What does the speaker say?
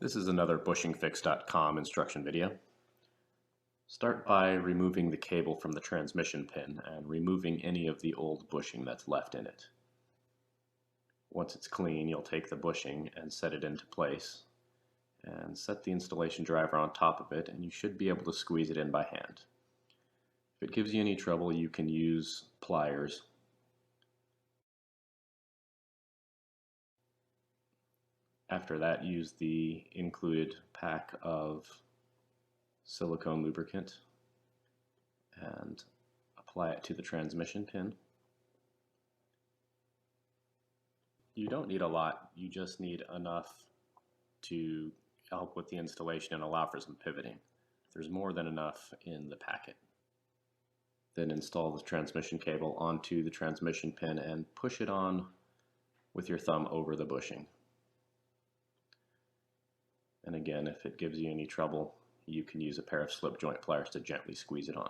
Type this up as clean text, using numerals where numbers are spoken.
This is another BushingFix.com instruction video. Start by removing the cable from the transmission pin and removing any of the old bushing that's left in it. Once it's clean, you'll take the bushing and set it into place and set the installation driver on top of it, and you should be able to squeeze it in by hand. If it gives you any trouble, you can use pliers. After that, use the included pack of silicone lubricant and apply it to the transmission pin. You don't need a lot, you just need enough to help with the installation and allow for some pivoting. There's more than enough in the packet. Then install the transmission cable onto the transmission pin and push it on with your thumb over the bushing. And again, if it gives you any trouble, you can use a pair of slip joint pliers to gently squeeze it on.